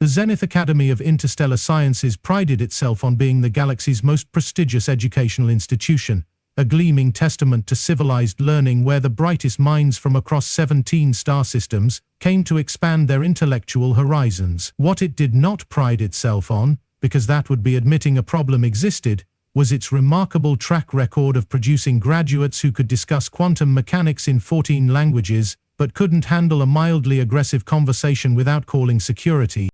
The Zenith Academy of Interstellar Sciences prided itself on being the galaxy's most prestigious educational institution, a gleaming testament to civilized learning where the brightest minds from across 17 star systems came to expand their intellectual horizons. What it did not pride itself on, because that would be admitting a problem existed, was its remarkable track record of producing graduates who could discuss quantum mechanics in 14 languages, but couldn't handle a mildly aggressive conversation without calling security.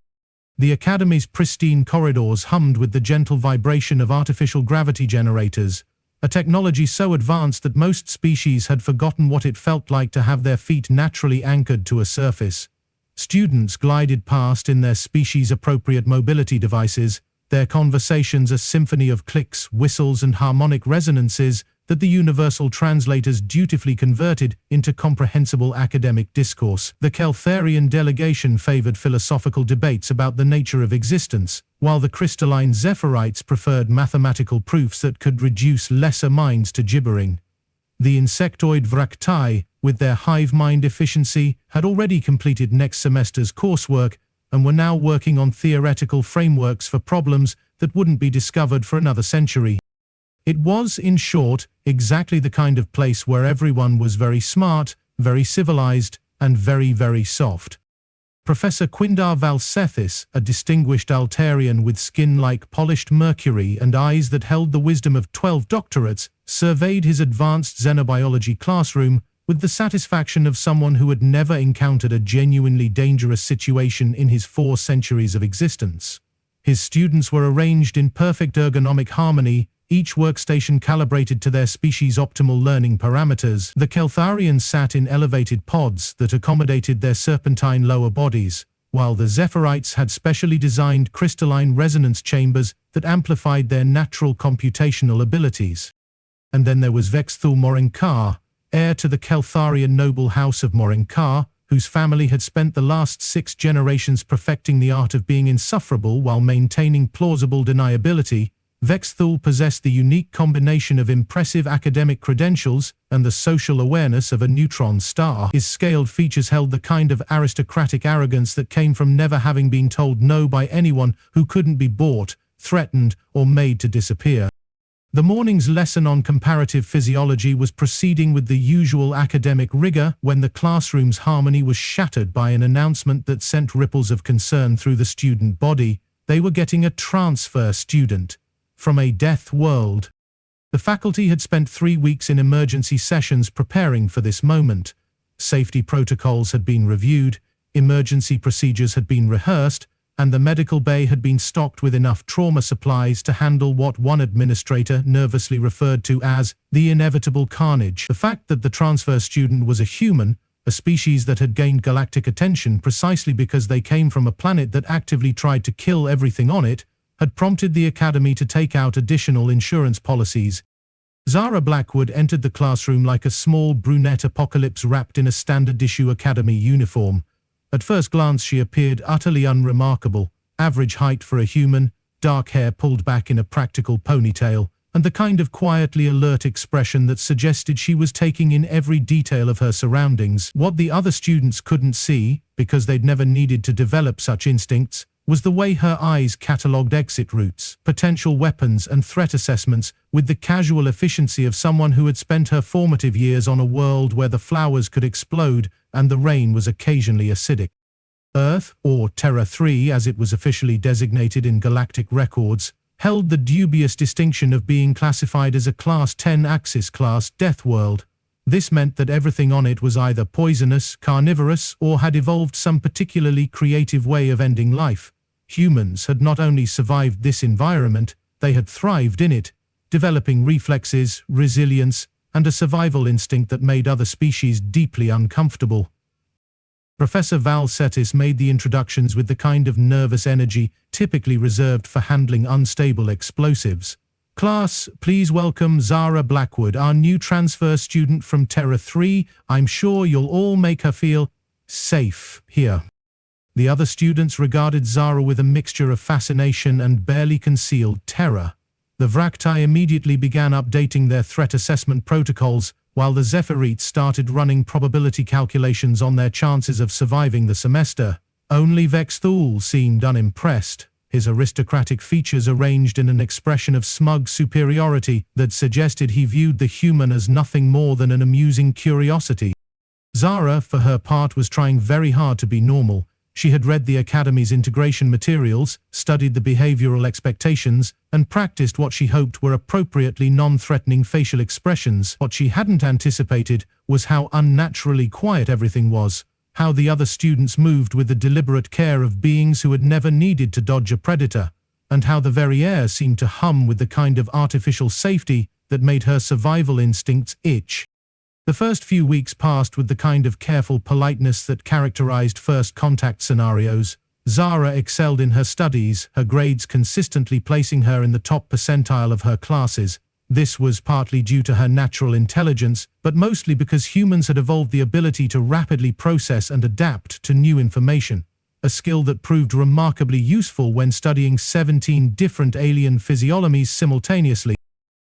The Academy's pristine corridors hummed with the gentle vibration of artificial gravity generators, a technology so advanced that most species had forgotten what it felt like to have their feet naturally anchored to a surface. Students glided past in their species-appropriate mobility devices, their conversations a symphony of clicks, whistles, and harmonic resonances that the universal translators dutifully converted into comprehensible academic discourse. The Keltharian delegation favored philosophical debates about the nature of existence, while the crystalline Zephyrite preferred mathematical proofs that could reduce lesser minds to gibbering. The insectoid Vractai, with their hive mind efficiency, had already completed next semester's coursework and were now working on theoretical frameworks for problems that wouldn't be discovered for another century. It was, in short, exactly the kind of place where everyone was very smart, very civilized, and very, very soft. Professor Quindar Valsethis, a distinguished Altarian with skin like polished mercury and eyes that held the wisdom of 12 doctorates, surveyed his advanced xenobiology classroom with the satisfaction of someone who had never encountered a genuinely dangerous situation in his 4 centuries of existence. His students were arranged in perfect ergonomic harmony, each workstation calibrated to their species' optimal learning parameters. The Keltharians sat in elevated pods that accommodated their serpentine lower bodies, while the Zephyrite had specially designed crystalline resonance chambers that amplified their natural computational abilities. And then there was Vexthul Morinkar, heir to the Keltharian noble house of Morinkar, whose family had spent the last 6 generations perfecting the art of being insufferable while maintaining plausible deniability. Vexthul possessed the unique combination of impressive academic credentials and the social awareness of a neutron star. His scaled features held the kind of aristocratic arrogance that came from never having been told no by anyone who couldn't be bought, threatened, or made to disappear. The morning's lesson on comparative physiology was proceeding with the usual academic rigor when the classroom's harmony was shattered by an announcement that sent ripples of concern through the student body. They were getting a transfer student from a Deathworld. The faculty had spent 3 weeks in emergency sessions preparing for this moment. Safety protocols had been reviewed, emergency procedures had been rehearsed, and the medical bay had been stocked with enough trauma supplies to handle what one administrator nervously referred to as the inevitable carnage. The fact that the transfer student was a human, a species that had gained galactic attention precisely because they came from a planet that actively tried to kill everything on it, had prompted the Academy to take out additional insurance policies. Zara Blackwood entered the classroom like a small brunette apocalypse wrapped in a standard-issue Academy uniform. At first glance she appeared utterly unremarkable, average height for a human, dark hair pulled back in a practical ponytail, and the kind of quietly alert expression that suggested she was taking in every detail of her surroundings. What the other students couldn't see, because they'd never needed to develop such instincts, was the way her eyes catalogued exit routes, potential weapons, and threat assessments with the casual efficiency of someone who had spent her formative years on a world where the flowers could explode and the rain was occasionally acidic. Earth, or Terra 3 as it was officially designated in galactic records, held the dubious distinction of being classified as a Class 10 Axis class Deathworld. This meant that everything on it was either poisonous, carnivorous, or had evolved some particularly creative way of ending life. Humans had not only survived this environment, they had thrived in it, developing reflexes, resilience, and a survival instinct that made other species deeply uncomfortable. Professor Valsethis made the introductions with the kind of nervous energy typically reserved for handling unstable explosives. Class, please welcome Zara Blackwood, our new transfer student from Terra 3. I'm sure you'll all make her feel safe here. The other students regarded Zara with a mixture of fascination and barely concealed terror. The Vractai immediately began updating their threat assessment protocols, while the Zephyrite started running probability calculations on their chances of surviving the semester. Only Vexthul seemed unimpressed, his aristocratic features arranged in an expression of smug superiority that suggested he viewed the human as nothing more than an amusing curiosity. Zara, for her part, was trying very hard to be normal. She had read the Academy's integration materials, studied the behavioral expectations, and practiced what she hoped were appropriately non-threatening facial expressions. What she hadn't anticipated was how unnaturally quiet everything was, how the other students moved with the deliberate care of beings who had never needed to dodge a predator, and how the very air seemed to hum with the kind of artificial safety that made her survival instincts itch. The first few weeks passed with the kind of careful politeness that characterized first contact scenarios. Zara excelled in her studies, her grades consistently placing her in the top percentile of her classes. This was partly due to her natural intelligence, but mostly because humans had evolved the ability to rapidly process and adapt to new information, a skill that proved remarkably useful when studying 17 different alien physiognomies simultaneously.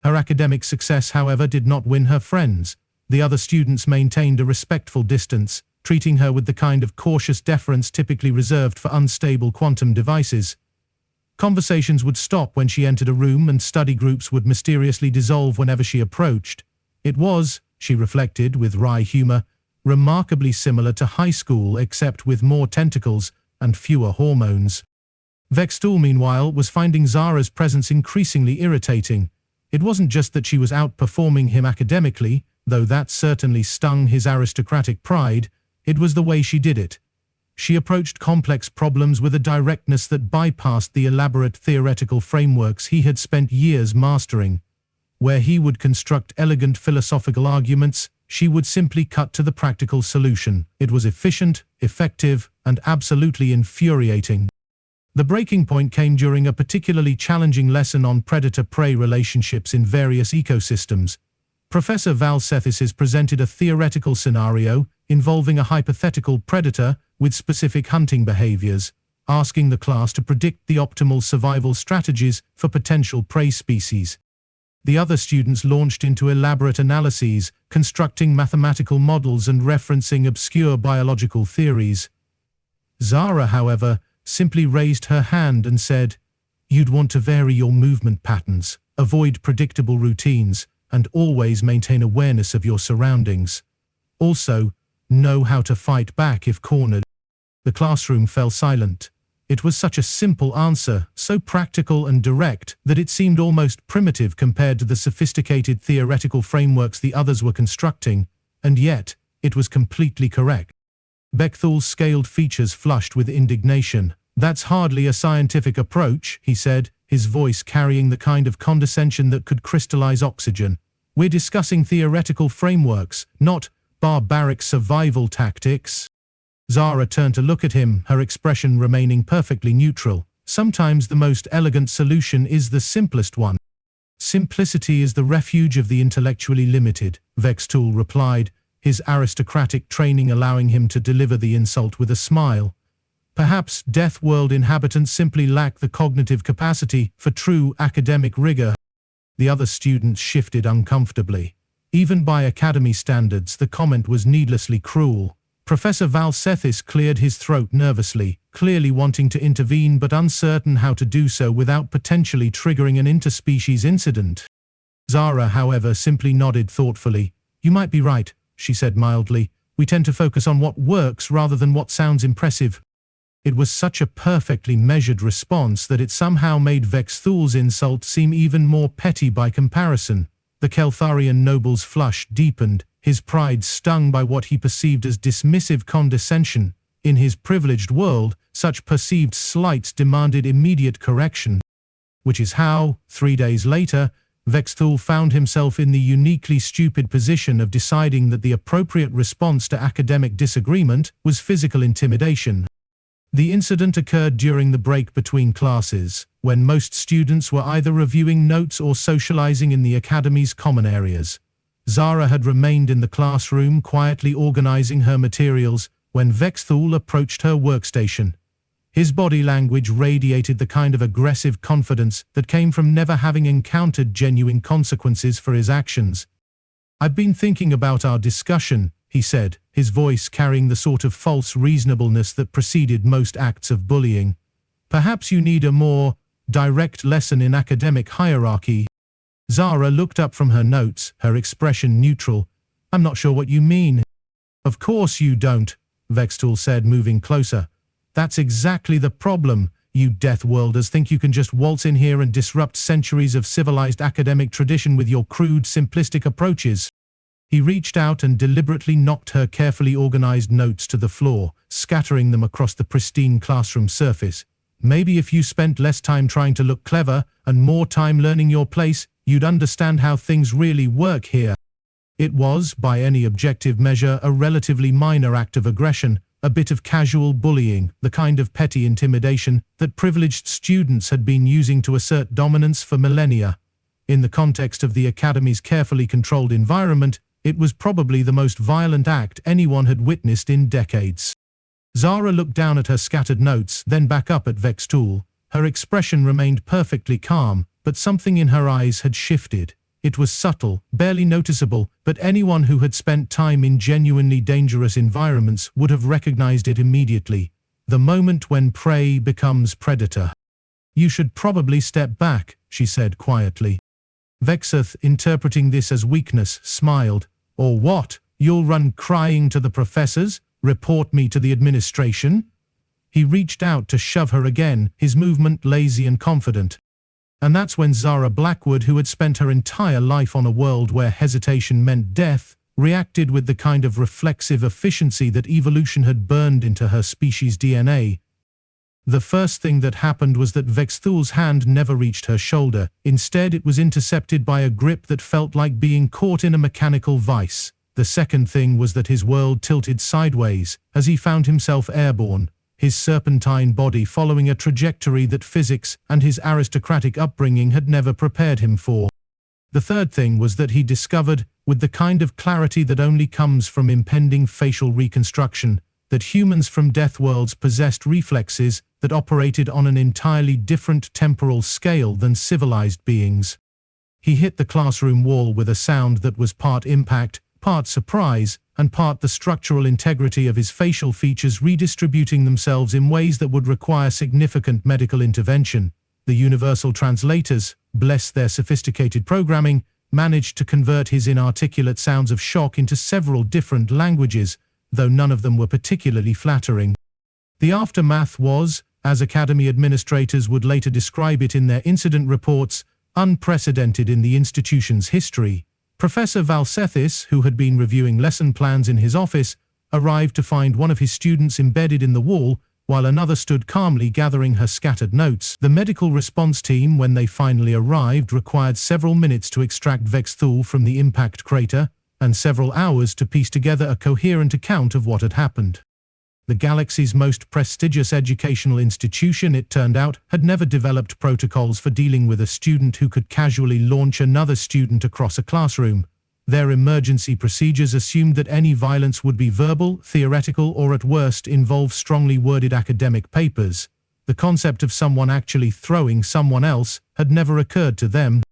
Her academic success, however, did not win her friends. The other students maintained a respectful distance, treating her with the kind of cautious deference typically reserved for unstable quantum devices. Conversations would stop when she entered a room, and study groups would mysteriously dissolve whenever she approached. It was, she reflected with wry humor, remarkably similar to high school except with more tentacles and fewer hormones. Vexthul, meanwhile, was finding Zara's presence increasingly irritating. It wasn't just that she was outperforming him academically, though that certainly stung his aristocratic pride, it was the way she did it. She approached complex problems with a directness that bypassed the elaborate theoretical frameworks he had spent years mastering. Where he would construct elegant philosophical arguments, she would simply cut to the practical solution. It was efficient, effective, and absolutely infuriating. The breaking point came during a particularly challenging lesson on predator-prey relationships in various ecosystems. Professor Valsethis presented a theoretical scenario involving a hypothetical predator with specific hunting behaviors, asking the class to predict the optimal survival strategies for potential prey species. The other students launched into elaborate analyses, constructing mathematical models and referencing obscure biological theories. Zara, however, simply raised her hand and said, "You'd want to vary your movement patterns, avoid predictable routines, and always maintain awareness of your surroundings. Also, know how to fight back if cornered." The classroom fell silent. It was such a simple answer, so practical and direct, that it seemed almost primitive compared to the sophisticated theoretical frameworks the others were constructing, and yet, it was completely correct. Vexthul's scaled features flushed with indignation. "That's hardly a scientific approach," he said, his voice carrying the kind of condescension that could crystallize oxygen. "We're discussing theoretical frameworks, not barbaric survival tactics." Zara turned to look at him, her expression remaining perfectly neutral. "Sometimes the most elegant solution is the simplest one." "Simplicity is the refuge of the intellectually limited," Vexthul replied, his aristocratic training allowing him to deliver the insult with a smile. "Perhaps Deathworld inhabitants simply lack the cognitive capacity for true academic rigor." The other students shifted uncomfortably. Even by Academy standards, the comment was needlessly cruel. Professor Valsethis cleared his throat nervously, clearly wanting to intervene but uncertain how to do so without potentially triggering an interspecies incident. Zara, however, simply nodded thoughtfully. "You might be right," she said mildly. "We tend to focus on what works rather than what sounds impressive." It was such a perfectly measured response that it somehow made Vexthul's insult seem even more petty by comparison. The Keltharian noble's flush deepened, his pride stung by what he perceived as dismissive condescension. In his privileged world, such perceived slights demanded immediate correction. Which is how, 3 days later, Vexthul found himself in the uniquely stupid position of deciding that the appropriate response to academic disagreement was physical intimidation. The incident occurred during the break between classes, when most students were either reviewing notes or socializing in the Academy's common areas. Zara had remained in the classroom quietly organizing her materials when Vexthul approached her workstation. His body language radiated the kind of aggressive confidence that came from never having encountered genuine consequences for his actions. "I've been thinking about our discussion," he said, his voice carrying the sort of false reasonableness that preceded most acts of bullying. Perhaps you need a more direct lesson in academic hierarchy. Zara looked up from her notes, her expression neutral. I'm not sure what you mean. Of course you don't, Vextool said, moving closer. That's exactly the problem. You Deathworlders think you can just waltz in here and disrupt centuries of civilized academic tradition with your crude, simplistic approaches. He reached out and deliberately knocked her carefully organized notes to the floor, scattering them across the pristine classroom surface. Maybe if you spent less time trying to look clever and more time learning your place, you'd understand how things really work here. It was, by any objective measure, a relatively minor act of aggression, a bit of casual bullying, the kind of petty intimidation that privileged students had been using to assert dominance for millennia. In the context of the Academy's carefully controlled environment, it was probably the most violent act anyone had witnessed in decades. Zara looked down at her scattered notes, then back up at Vextool. Her expression remained perfectly calm, but something in her eyes had shifted. It was subtle, barely noticeable, but anyone who had spent time in genuinely dangerous environments would have recognized it immediately. The moment when prey becomes predator. You should probably step back, she said quietly. Vexeth, interpreting this as weakness, smiled. Or what? You'll run crying to the professors? Report me to the administration? He reached out to shove her again, his movement lazy and confident. And that's when Zara Blackwood, who had spent her entire life on a world where hesitation meant death, reacted with the kind of reflexive efficiency that evolution had burned into her species' DNA. The first thing that happened was that Vexthool's hand never reached her shoulder. Instead, it was intercepted by a grip that felt like being caught in a mechanical vice. The second thing was that his world tilted sideways as he found himself airborne, his serpentine body following a trajectory that physics and his aristocratic upbringing had never prepared him for. The third thing was that he discovered, with the kind of clarity that only comes from impending facial reconstruction, that humans from Deathworlds possessed reflexes that operated on an entirely different temporal scale than civilized beings. He hit the classroom wall with a sound that was part impact, part surprise, and part the structural integrity of his facial features redistributing themselves in ways that would require significant medical intervention. The universal translators, bless their sophisticated programming, managed to convert his inarticulate sounds of shock into several different languages, though none of them were particularly flattering. The aftermath was, as Academy administrators would later describe it in their incident reports, unprecedented in the institution's history. Professor Valsethis, who had been reviewing lesson plans in his office, arrived to find one of his students embedded in the wall, while another stood calmly gathering her scattered notes. The medical response team, when they finally arrived, required several minutes to extract Vexthool from the impact crater, and several hours to piece together a coherent account of what had happened. The galaxy's most prestigious educational institution, it turned out, had never developed protocols for dealing with a student who could casually launch another student across a classroom. Their emergency procedures assumed that any violence would be verbal, theoretical, or at worst involve strongly worded academic papers. The concept of someone actually throwing someone else had never occurred to them.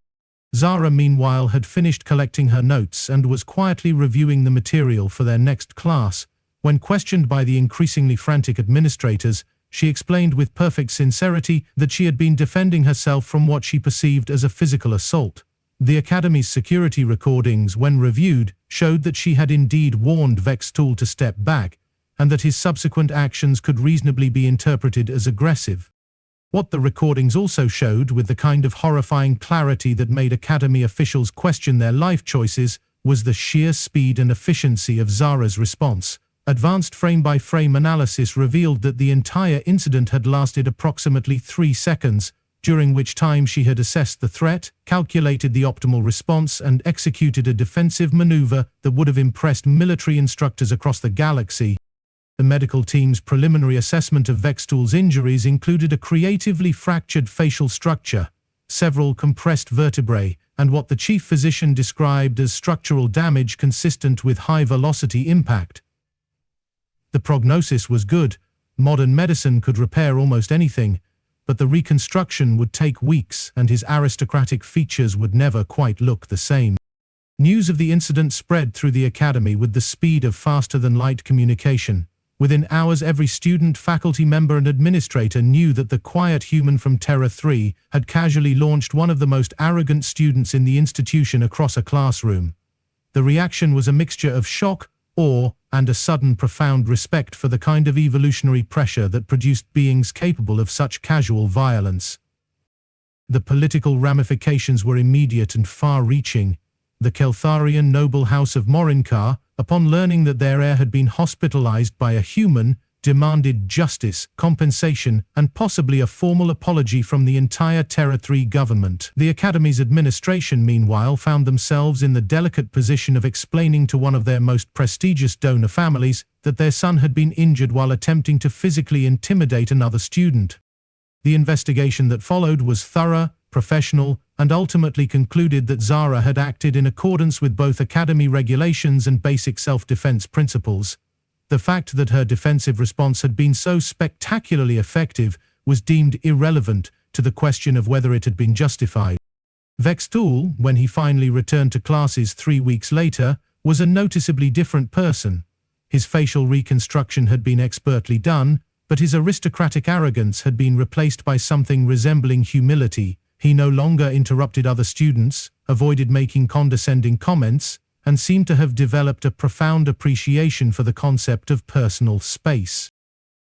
Zara, meanwhile, had finished collecting her notes and was quietly reviewing the material for their next class. When questioned by the increasingly frantic administrators, she explained with perfect sincerity that she had been defending herself from what she perceived as a physical assault. The Academy's security recordings, when reviewed, showed that she had indeed warned Vexthool to step back, and that his subsequent actions could reasonably be interpreted as aggressive. What the recordings also showed, with the kind of horrifying clarity that made Academy officials question their life choices, was the sheer speed and efficiency of Zara's response. Advanced frame-by-frame analysis revealed that the entire incident had lasted approximately 3 seconds, during which time she had assessed the threat, calculated the optimal response, and executed a defensive maneuver that would have impressed military instructors across the galaxy. The medical team's preliminary assessment of Vexthool's injuries included a creatively fractured facial structure, several compressed vertebrae, and what the chief physician described as structural damage consistent with high-velocity impact. The prognosis was good. Modern medicine could repair almost anything, but the reconstruction would take weeks and his aristocratic features would never quite look the same. News of the incident spread through the academy with the speed of faster-than-light communication. Within hours, every student, faculty member and administrator knew that the quiet human from Terra 3 had casually launched one of the most arrogant students in the institution across a classroom. The reaction was a mixture of shock, awe, and a sudden profound respect for the kind of evolutionary pressure that produced beings capable of such casual violence. The political ramifications were immediate and far-reaching. The Keltharian noble house of Morinkar, upon learning that their heir had been hospitalized by a human, demanded justice, compensation, and possibly a formal apology from the entire Terra 3 government. The Academy's administration, meanwhile, found themselves in the delicate position of explaining to one of their most prestigious donor families that their son had been injured while attempting to physically intimidate another student. The investigation that followed was thorough, professional, and ultimately concluded that Zara had acted in accordance with both Academy regulations and basic self-defense principles. The fact that her defensive response had been so spectacularly effective was deemed irrelevant to the question of whether it had been justified. Vexthul, when he finally returned to classes 3 weeks later, was a noticeably different person. His facial reconstruction had been expertly done, but his aristocratic arrogance had been replaced by something resembling humility. He no longer interrupted other students, avoided making condescending comments, and seemed to have developed a profound appreciation for the concept of personal space.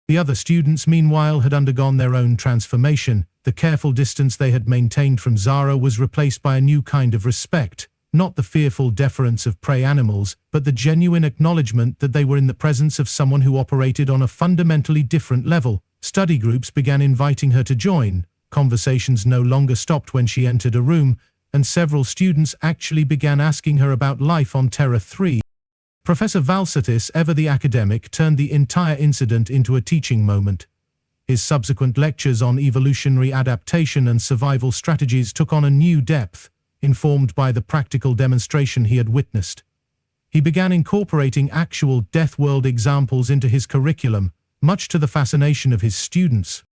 The other students, meanwhile, had undergone their own transformation. The careful distance they had maintained from Zara was replaced by a new kind of respect, not the fearful deference of prey animals, but the genuine acknowledgement that they were in the presence of someone who operated on a fundamentally different level. Study groups began inviting her to join. Conversations no longer stopped when she entered a room, and several students actually began asking her about life on Terra 3. Professor Valsatis, ever the academic, turned the entire incident into a teaching moment. His subsequent lectures on evolutionary adaptation and survival strategies took on a new depth, informed by the practical demonstration he had witnessed. He began incorporating actual Deathworld examples into his curriculum, much to the fascination of his students.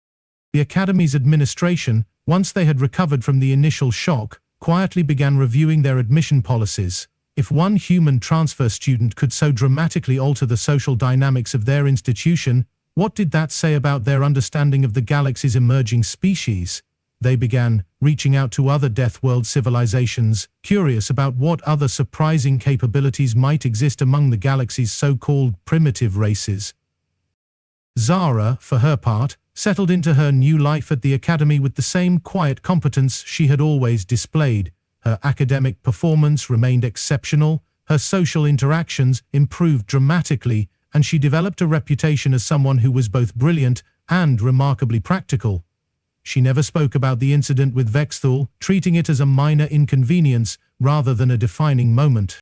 The Academy's administration, once they had recovered from the initial shock, quietly began reviewing their admission policies. If one human transfer student could so dramatically alter the social dynamics of their institution, what did that say about their understanding of the galaxy's emerging species? They began reaching out to other Deathworld civilizations, curious about what other surprising capabilities might exist among the galaxy's so-called primitive races. Zara, for her part, settled into her new life at the Academy with the same quiet competence she had always displayed. Her academic performance remained exceptional, her social interactions improved dramatically, and she developed a reputation as someone who was both brilliant and remarkably practical. She never spoke about the incident with Vexthul, treating it as a minor inconvenience rather than a defining moment.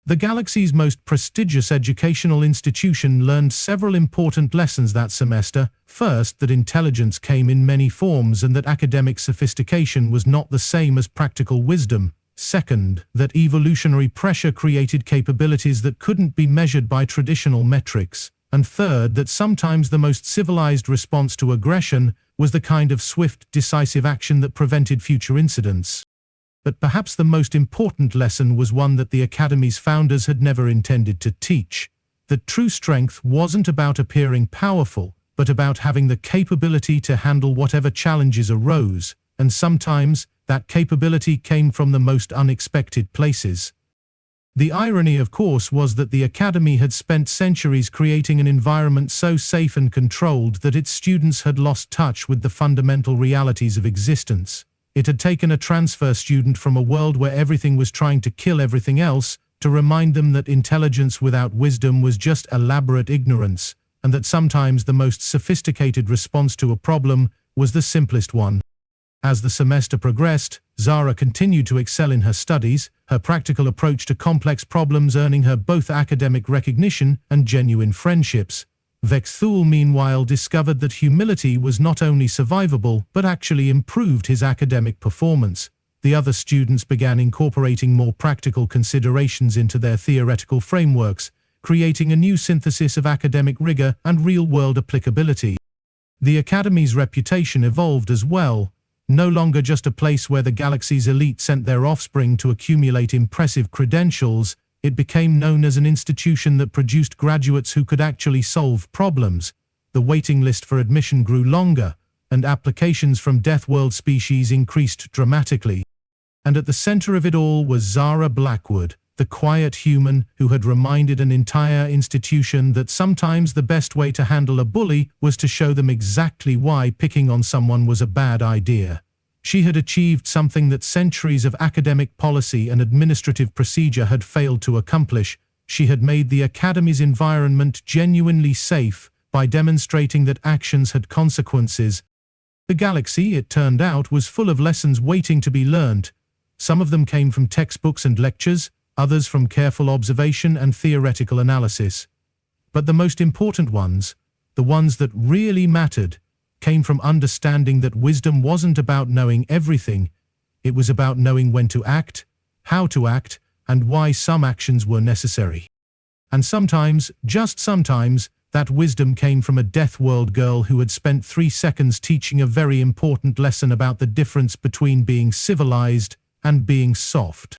The galaxy's most prestigious educational institution learned several important lessons that semester. First, that intelligence came in many forms and that academic sophistication was not the same as practical wisdom. Second, that evolutionary pressure created capabilities that couldn't be measured by traditional metrics. And third, that sometimes the most civilized response to aggression was the kind of swift, decisive action that prevented future incidents. But perhaps the most important lesson was one that the Academy's founders had never intended to teach. That true strength wasn't about appearing powerful, but about having the capability to handle whatever challenges arose, and sometimes that capability came from the most unexpected places. The irony, of course, was that the Academy had spent centuries creating an environment so safe and controlled that its students had lost touch with the fundamental realities of existence. It had taken a transfer student from a world where everything was trying to kill everything else to remind them that intelligence without wisdom was just elaborate ignorance, and that sometimes the most sophisticated response to a problem was the simplest one. As the semester progressed, Zara continued to excel in her studies, her practical approach to complex problems earning her both academic recognition and genuine friendships. Vexthul, meanwhile, discovered that humility was not only survivable but actually improved his academic performance. The other students began incorporating more practical considerations into their theoretical frameworks, creating a new synthesis of academic rigor and real-world applicability. The Academy's reputation evolved as well. No longer just a place where the galaxy's elite sent their offspring to accumulate impressive credentials, it became known as an institution that produced graduates who could actually solve problems. The waiting list for admission grew longer, and applications from Deathworld species increased dramatically. And at the center of it all was Zara Blackwood, the quiet human who had reminded an entire institution that sometimes the best way to handle a bully was to show them exactly why picking on someone was a bad idea. She had achieved something that centuries of academic policy and administrative procedure had failed to accomplish. She had made the Academy's environment genuinely safe by demonstrating that actions had consequences. The galaxy, it turned out, was full of lessons waiting to be learned. Some of them came from textbooks and lectures, others from careful observation and theoretical analysis. But the most important ones, the ones that really mattered, came from understanding that wisdom wasn't about knowing everything, it was about knowing when to act, how to act, and why some actions were necessary. And sometimes, just sometimes, that wisdom came from a Deathworld girl who had spent 3 seconds teaching a very important lesson about the difference between being civilized and being soft.